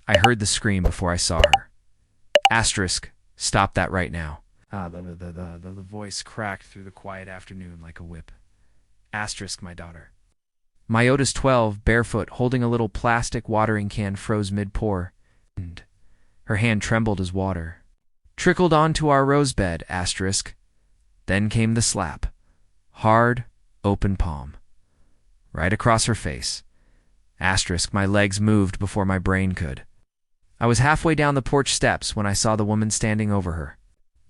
I heard the scream before I saw her. Asterisk, stop that right now. The voice cracked through the quiet afternoon like a whip. Asterisk, my daughter. Myota's 12, barefoot, holding a little plastic watering can, froze mid-pour. Her hand trembled as water trickled onto our rose bed, asterisk. Then came the slap. Hard, open palm. Right across her face. Asterisk, my legs moved before my brain could. I was halfway down the porch steps when I saw the woman standing over her.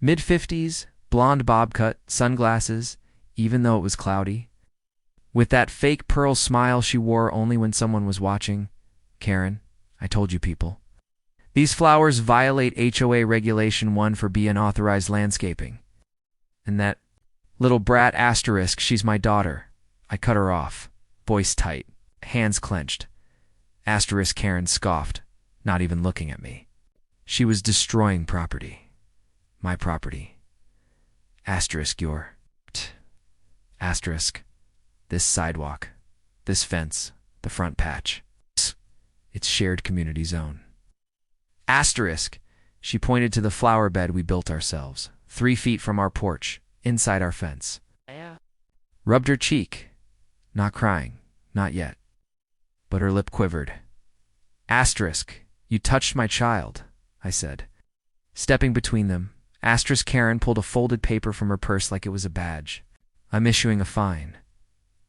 Mid-50s, blonde bob cut, sunglasses, even though it was cloudy. With that fake pearl smile she wore only when someone was watching. Karen, I told you people. These flowers violate HOA Regulation 1 for being unauthorized landscaping. And that little brat asterisk, she's my daughter. I cut her off. Voice tight, hands clenched. Asterisk Karen scoffed, not even looking at me. She was destroying property. My property. Asterisk your. Asterisk. This sidewalk. This fence. The front patch. It's shared community zone. Asterisk. She pointed to the flower bed we built ourselves, 3 feet from our porch, inside our fence. Rubbed her cheek. Not crying. Not yet. But her lip quivered. Asterisk. You touched my child, I said. Stepping between them, asterisk Karen pulled a folded paper from her purse like it was a badge. I'm issuing a fine.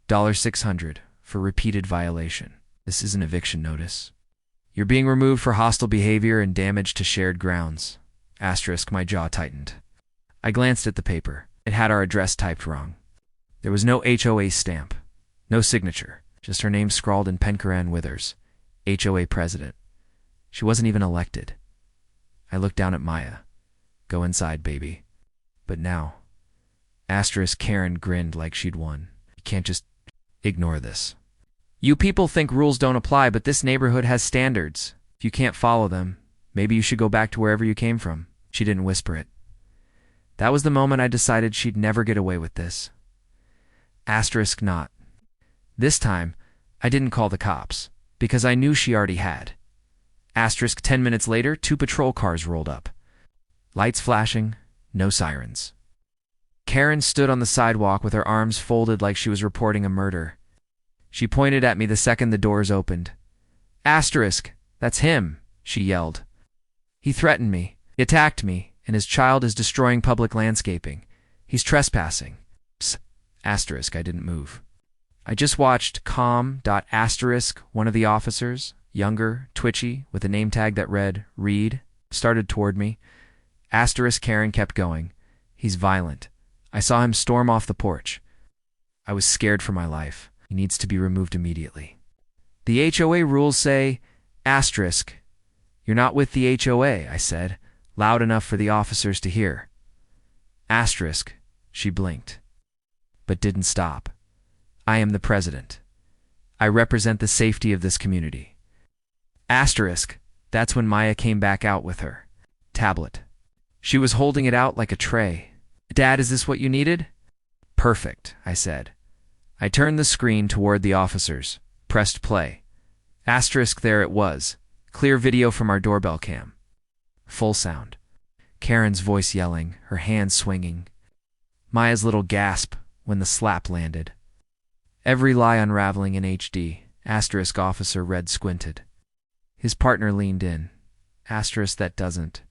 $600 for repeated violation. This is an eviction notice. You're being removed for hostile behavior and damage to shared grounds. Asterisk, my jaw tightened. I glanced at the paper. It had our address typed wrong. There was no HOA stamp. No signature. Just her name scrawled in Pencaran Withers. HOA president. She wasn't even elected. I looked down at Maya. Go inside, baby. But now. Asterisk Karen grinned like she'd won. You can't just ignore this. You people think rules don't apply, but this neighborhood has standards. If you can't follow them, maybe you should go back to wherever you came from. She didn't whisper it. That was the moment I decided she'd never get away with this. Asterisk not. This time, I didn't call the cops, because I knew she already had. Asterisk 10 minutes later, 2 patrol cars rolled up. Lights flashing, no sirens. Karen stood on the sidewalk with her arms folded like she was reporting a murder. She pointed at me the second the doors opened. Asterisk, that's him, she yelled. He threatened me, he attacked me, and his child is destroying public landscaping. He's trespassing. Psst. Asterisk, I didn't move. I just watched Asterisk, one of the officers, younger, twitchy, with a name tag that read, Reed, started toward me. Asterisk Karen kept going. He's violent. I saw him storm off the porch. I was scared for my life. He needs to be removed immediately. The HOA rules say, asterisk. You're not with the HOA, I said, loud enough for the officers to hear. Asterisk, she blinked, but didn't stop. I am the president. I represent the safety of this community. Asterisk, that's when Maya came back out with her tablet. She was holding it out like a tray. Dad, is this what you needed? Perfect, I said. I turned the screen toward the officers, pressed play. Asterisk, there it was. Clear video from our doorbell cam. Full sound. Karen's voice yelling, her hands swinging. Maya's little gasp when the slap landed. Every lie unraveling in HD. Asterisk officer red squinted. His partner leaned in. Asterisk, that doesn't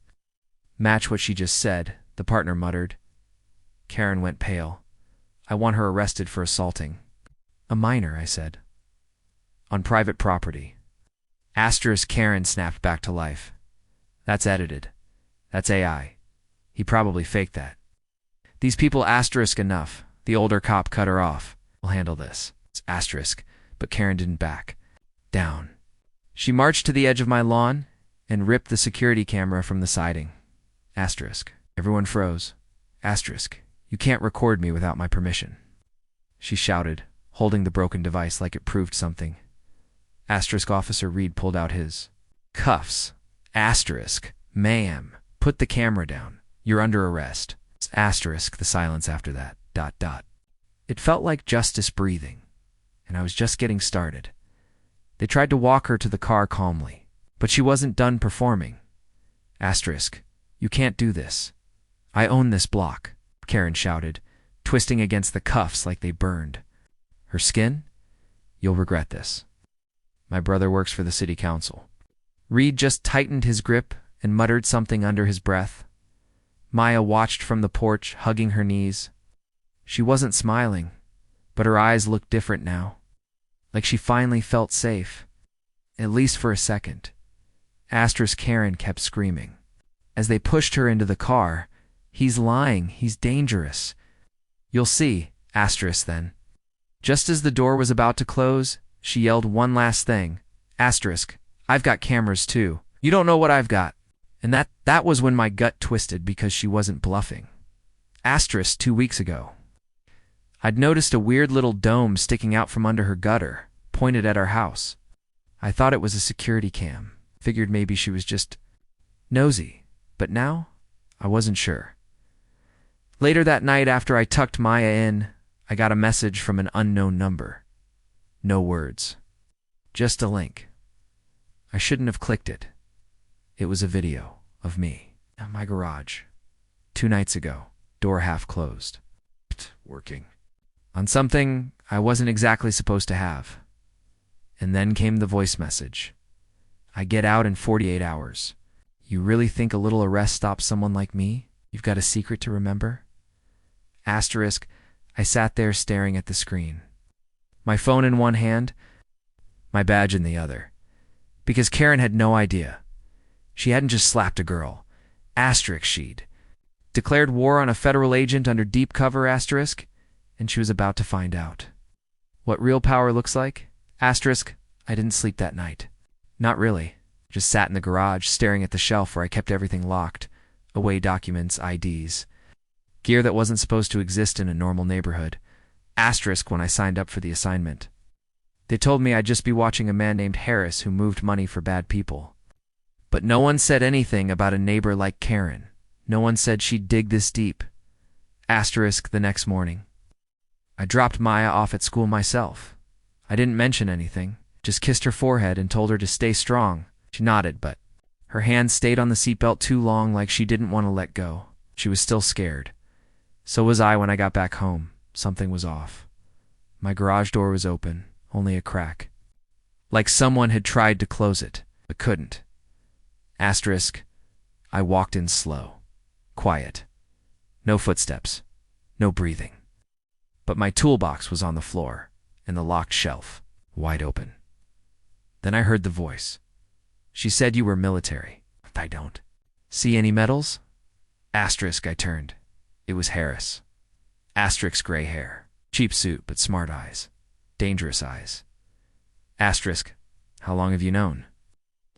match what she just said, the partner muttered. Karen went pale. I want her arrested for assaulting. A minor, I said. On private property. Asterisk Karen snapped back to life. That's edited. That's AI. He probably faked that. These people asterisk enough. The older cop cut her off. We'll handle this. It's asterisk, but Karen didn't back. Down. She marched to the edge of my lawn and ripped the security camera from the siding. Asterisk. Everyone froze. Asterisk. You can't record me without my permission. She shouted, holding the broken device like it proved something. Asterisk Officer Reed pulled out his cuffs. Asterisk. Ma'am, put the camera down. You're under arrest. Asterisk, the silence after that. ... It felt like justice breathing, and I was just getting started. They tried to walk her to the car calmly. But she wasn't done performing. Asterisk, you can't do this. I own this block, Karen shouted, twisting against the cuffs like they burned. Her skin? You'll regret this. My brother works for the city council. Reed just tightened his grip and muttered something under his breath. Maya watched from the porch, hugging her knees. She wasn't smiling, but her eyes looked different now, like she finally felt safe, at least for a second. Asterisk Karen kept screaming. As they pushed her into the car, he's lying, he's dangerous. You'll see, asterisk then. Just as the door was about to close, she yelled one last thing. Asterisk, I've got cameras too. You don't know what I've got. And that was when my gut twisted because she wasn't bluffing. Asterisk 2 weeks ago. I'd noticed a weird little dome sticking out from under her gutter, pointed at our house. I thought it was a security cam. Figured maybe she was just nosy. But now, I wasn't sure. Later that night after I tucked Maya in, I got a message from an unknown number. No words. Just a link. I shouldn't have clicked it. It was a video of me at my garage. 2 nights ago, door half closed. Working. On something I wasn't exactly supposed to have. And then came the voice message. I get out in 48 hours. You really think a little arrest stops someone like me? You've got a secret to remember? Asterisk, I sat there staring at the screen. My phone in one hand, my badge in the other. Because Karen had no idea. She hadn't just slapped a girl. Asterisk she'd declared war on a federal agent under deep cover, asterisk, and she was about to find out. What real power looks like? Asterisk, I didn't sleep that night. Not really. Just sat in the garage, staring at the shelf where I kept everything locked. Away documents, IDs. Gear that wasn't supposed to exist in a normal neighborhood. Asterisk when I signed up for the assignment. They told me I'd just be watching a man named Harris who moved money for bad people. But no one said anything about a neighbor like Karen. No one said she'd dig this deep. Asterisk the next morning. I dropped Maya off at school myself. I didn't mention anything, just kissed her forehead and told her to stay strong. She nodded, but her hand stayed on the seatbelt too long, like she didn't want to let go. She was still scared. So was I when I got back home. Something was off. My garage door was open, only a crack. Like someone had tried to close it, but couldn't. Asterisk, I walked in slow. Quiet. No footsteps. No breathing. But my toolbox was on the floor, and the locked shelf, wide open. Then I heard the voice. She said you were military. I don't. See any medals? Asterisk, I turned. It was Harris. Asterisk, gray hair. Cheap suit, but smart eyes. Dangerous eyes. Asterisk, how long have you known?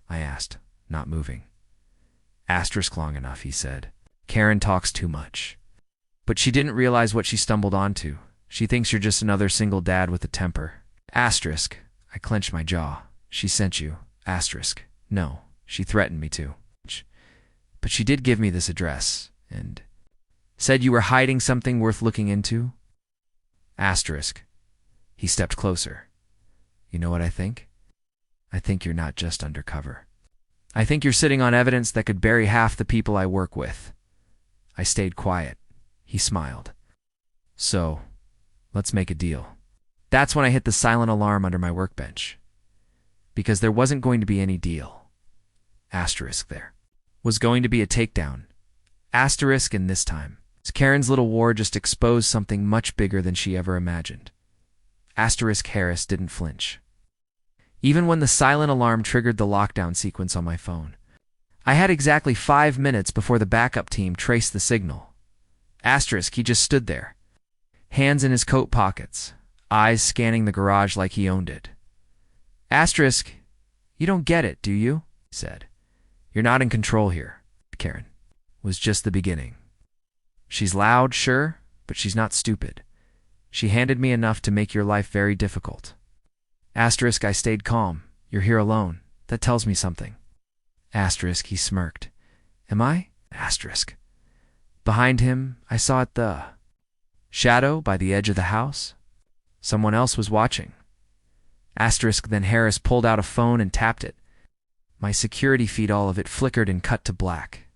I asked, not moving. Asterisk, long enough, he said. Karen talks too much. But she didn't realize what she stumbled onto. She thinks you're just another single dad with a temper. Asterisk, I clenched my jaw. She sent you. Asterisk, no, she threatened me to. But she did give me this address, and said you were hiding something worth looking into. Asterisk, he stepped closer. You know what I think? I think you're not just undercover. I think you're sitting on evidence that could bury half the people I work with. I stayed quiet. He smiled. So, let's make a deal. That's when I hit the silent alarm under my workbench. Because there wasn't going to be any deal. Asterisk there. Was going to be a takedown. Asterisk, and this time, Karen's little war just exposed something much bigger than she ever imagined. Asterisk Harris didn't flinch. Even when the silent alarm triggered the lockdown sequence on my phone. I had exactly 5 minutes before the backup team traced the signal. Asterisk, he just stood there. Hands in his coat pockets, eyes scanning the garage like he owned it. Asterisk, you don't get it, do you? He said. You're not in control here, Karen. Was just the beginning. She's loud, sure, but she's not stupid. She handed me enough to make your life very difficult. Asterisk, I stayed calm. You're here alone. That tells me something. Asterisk, he smirked. Am I? Asterisk. Behind him, I saw it the shadow by the edge of the house. Someone else was watching. Asterisk, then Harris pulled out a phone and tapped it. My security feed, all of it flickered and cut to black.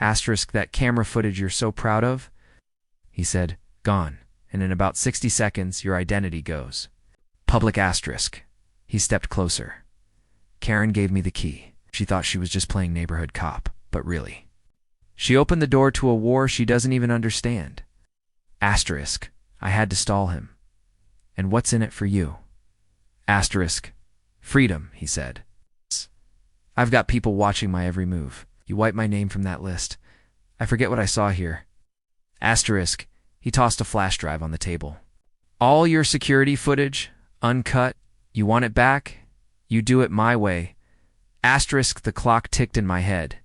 Asterisk, that camera footage you're so proud of? He said, gone, and in about 60 seconds, your identity goes. Public asterisk. He stepped closer. Karen gave me the key. She thought she was just playing neighborhood cop, but really. She opened the door to a war she doesn't even understand. Asterisk. I had to stall him. And what's in it for you? Asterisk. Freedom, he said. I've got people watching my every move. You wipe my name from that list. I forget what I saw here. Asterisk. He tossed a flash drive on the table. All your security footage, uncut. You want it back? You do it my way. Asterisk. The clock ticked in my head.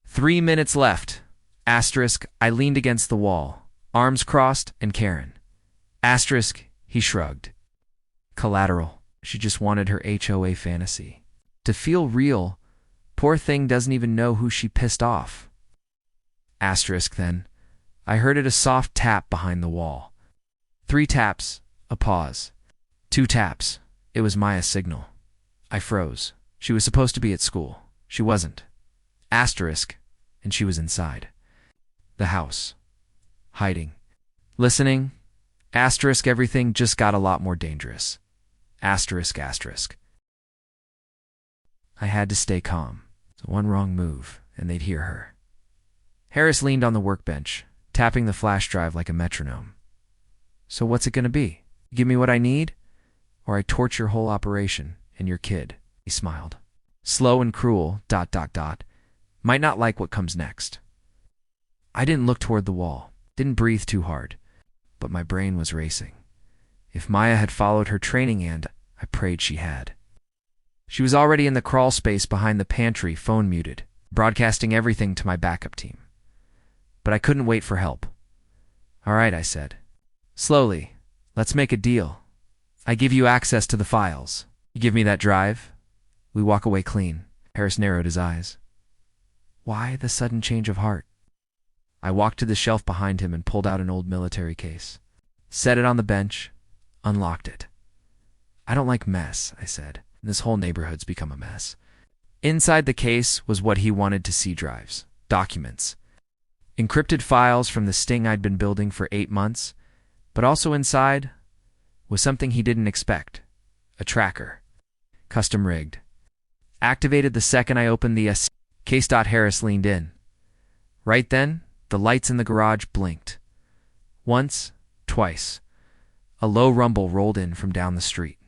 3 minutes left. Asterisk. I leaned against the wall, arms crossed, and Karen. Asterisk. He shrugged. Collateral. She just wanted her HOA fantasy. To feel real, poor thing doesn't even know who she pissed off. Asterisk. Then I heard a soft tap behind the wall. 3 taps, a pause. 2 taps. It was Maya's signal. I froze. She was supposed to be at school. She wasn't. Asterisk. And she was inside. The house. Hiding. Listening. Asterisk. Everything just got a lot more dangerous. Asterisk. Asterisk. I had to stay calm. One wrong move, and they'd hear her. Harris leaned on the workbench, tapping the flash drive like a metronome. So what's it gonna be? Give me what I need? Or I torch your whole operation and your kid? He smiled. Slow and cruel, ... Might not like what comes next. I didn't look toward the wall, didn't breathe too hard, but my brain was racing. If Maya had followed her training, and I prayed she had. She was already in the crawl space behind the pantry, phone muted, broadcasting everything to my backup team. But I couldn't wait for help. All right, I said. Slowly. Let's make a deal. I give you access to the files. You give me that drive? We walk away clean. Harris narrowed his eyes. Why the sudden change of heart? I walked to the shelf behind him and pulled out an old military case. Set it on the bench, unlocked it. I don't like mess, I said. This whole neighborhood's become a mess. Inside the case was what he wanted to see: drives, documents, encrypted files from the sting I'd been building for 8 months, but also inside was something he didn't expect: a tracker, custom rigged. Activated the second I opened the case. Harris leaned in. Right then, the lights in the garage blinked. Once, twice. A low rumble rolled in from down the street.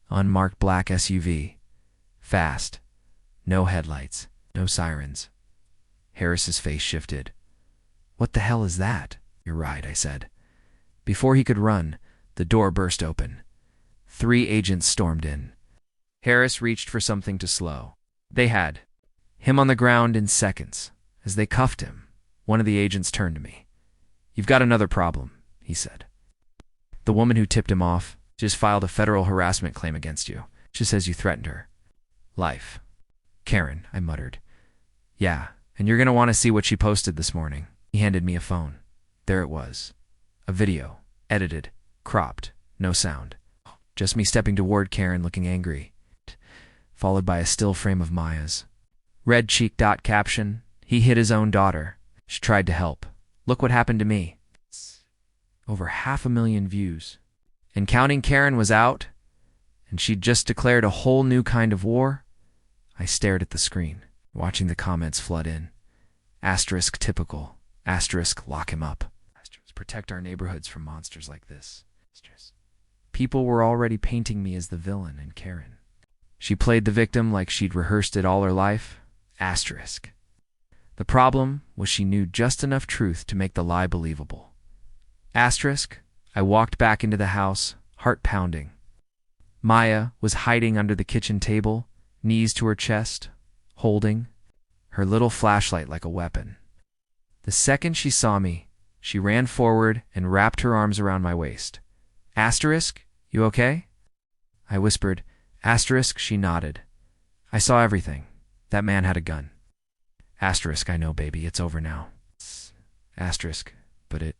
Unmarked black SUV. Fast. No headlights. No sirens. Harris's face shifted. What the hell is that? You're right, I said. Before he could run, the door burst open. 3 agents stormed in. Harris reached for something to slow. They had him on the ground in seconds. As they cuffed him, one of the agents turned to me. You've got another problem, he said. The woman who tipped him off just filed a federal harassment claim against you. She says you threatened her. Life. Karen, I muttered. Yeah, and you're going to want to see what she posted this morning. He handed me a phone. There it was. A video. Edited. Cropped. No sound. Just me stepping toward Karen looking angry. Followed by a still frame of Maya's. Red cheek. Caption. He hit his own daughter. She tried to help. Look what happened to me. Over 500,000 views. And counting. Karen was out, and she'd just declared a whole new kind of war. I stared at the screen, watching the comments flood in. Asterisk typical. Asterisk lock him up. Asterisk protect our neighborhoods from monsters like this. Asterisk. People were already painting me as the villain and Karen. She played the victim like she'd rehearsed it all her life. Asterisk. The problem was she knew just enough truth to make the lie believable. Asterisk. I walked back into the house, heart pounding. Maya was hiding under the kitchen table, knees to her chest, holding her little flashlight like a weapon. The second she saw me, she ran forward and wrapped her arms around my waist. Asterisk, you okay? I whispered. Asterisk, she nodded. I saw everything. That man had a gun. Asterisk, I know, baby, it's over now. Asterisk, but it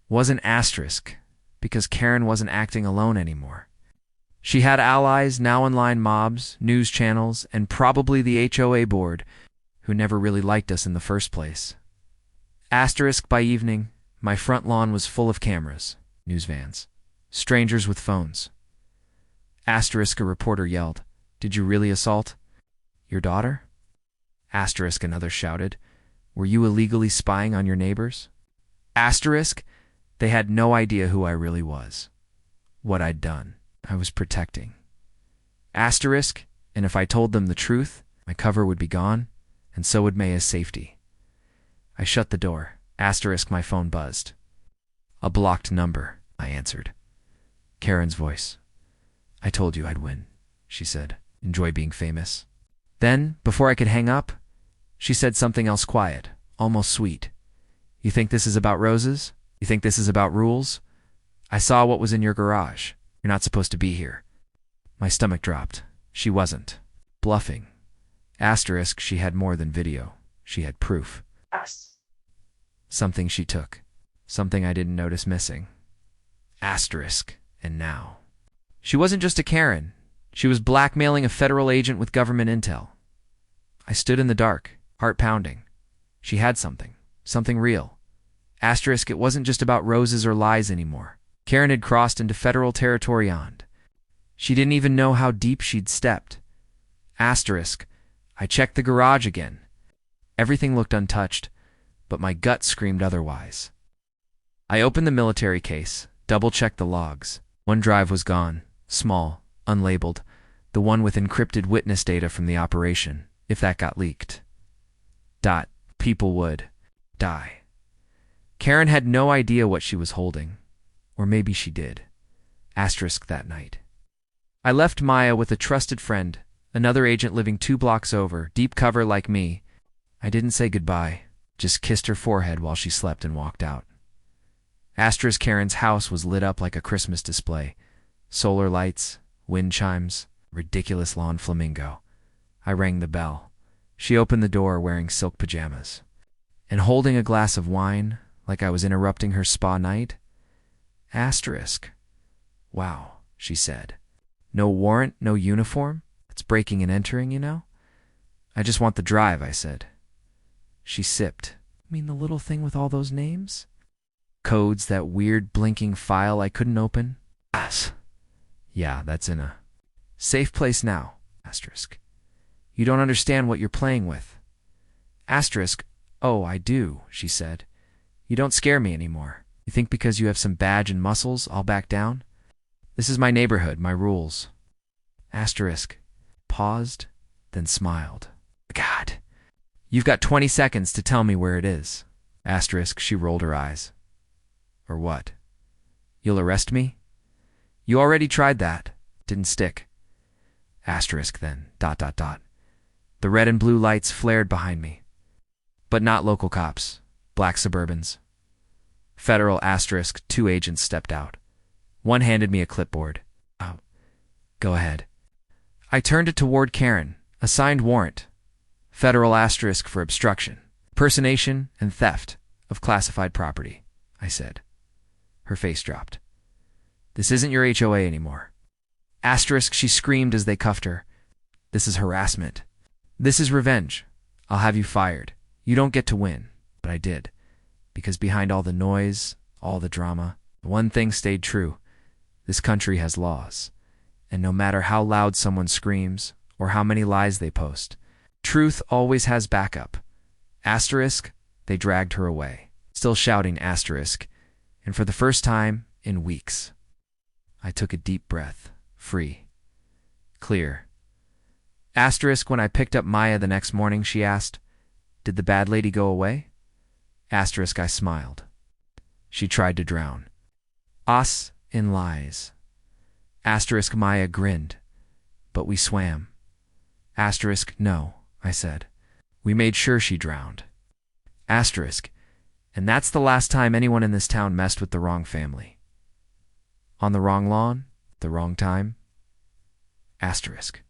wasn't asterisk, because Karen wasn't acting alone anymore. She had allies, now online mobs, news channels, and probably the HOA board, who never really liked us in the first place. Asterisk by evening, my front lawn was full of cameras, news vans, strangers with phones. Asterisk, a reporter yelled, "Did you really assault your daughter?" Asterisk, another shouted, "Were you illegally spying on your neighbors?" Asterisk, they had no idea who I really was, what I'd done. I was protecting. Asterisk, and if I told them the truth, my cover would be gone, and so would Maya's safety. I shut the door. Asterisk, my phone buzzed. "A blocked number," I answered. Karen's voice. "I told you I'd win," she said. "Enjoy being famous." Then, before I could hang up, she said something else quiet, almost sweet. "You think this is about roses? You think this is about rules? I saw what was in your garage. You're not supposed to be here." My stomach dropped. She wasn't. Bluffing. Asterisk, she had more than video. She had proof. Something she took. Something I didn't notice missing. Asterisk, and now. She wasn't just a Karen. She was blackmailing a federal agent with government intel. I stood in the dark, heart pounding. She had something. Something real. Asterisk, it wasn't just about roses or lies anymore. Karen had crossed into federal territory on. She didn't even know how deep she'd stepped. Asterisk, I checked the garage again. Everything looked untouched, but my gut screamed otherwise. I opened the military case, double-checked the logs. One drive was gone, small, unlabeled, the one with encrypted witness data from the operation, if that got leaked. People would die. Karen had no idea what she was holding. Or maybe she did. Asterisk, that night. I left Maya with a trusted friend, another agent living 2 blocks over, deep cover like me. I didn't say goodbye, just kissed her forehead while she slept and walked out. Asterisk, Karen's house was lit up like a Christmas display. Solar lights, wind chimes, ridiculous lawn flamingo. I rang the bell. She opened the door wearing silk pajamas. And holding a glass of wine, like I was interrupting her spa night. Asterisk. "Wow," she said. "No warrant, no uniform? It's breaking and entering, you know?" "I just want the drive," I said. She sipped. "You mean the little thing with all those names? Codes, that weird blinking file I couldn't open?" "Yes. Yeah, that's in a safe place now." Asterisk. "You don't understand what you're playing with." Asterisk. "Oh, I do," she said. "You don't scare me anymore. You think because you have some badge and muscles, I'll back down? This is my neighborhood, my rules." Asterisk. Paused, then smiled. "God. You've got 20 seconds to tell me where it is." Asterisk, she rolled her eyes. "Or what? You'll arrest me?" "You already tried that. Didn't stick." Asterisk, then, ... The red and blue lights flared behind me. But not local cops. Black Suburbans. Federal. Asterisk, 2 agents stepped out. One handed me a clipboard. "Oh, go ahead." I turned it toward Karen. A signed warrant. Federal. Asterisk, for obstruction, impersonation, and theft of classified property, I said. Her face dropped. "This isn't your HOA anymore." Asterisk, she screamed as they cuffed her. "This is harassment. This is revenge. I'll have you fired. You don't get to win." But I did. Because behind all the noise, all the drama, one thing stayed true. This country has laws. And no matter how loud someone screams, or how many lies they post, truth always has backup. Asterisk, they dragged her away. Still shouting asterisk. And for the first time in weeks, I took a deep breath. Free. Clear. Asterisk, when I picked up Maya the next morning, she asked, "Did the bad lady go away?" Asterisk, I smiled. She tried to drown us in lies. Asterisk, Maya grinned. "But we swam." Asterisk, "No," I said. "We made sure she drowned." Asterisk, "And that's the last time anyone in this town messed with the wrong family. On the wrong lawn, the wrong time." Asterisk.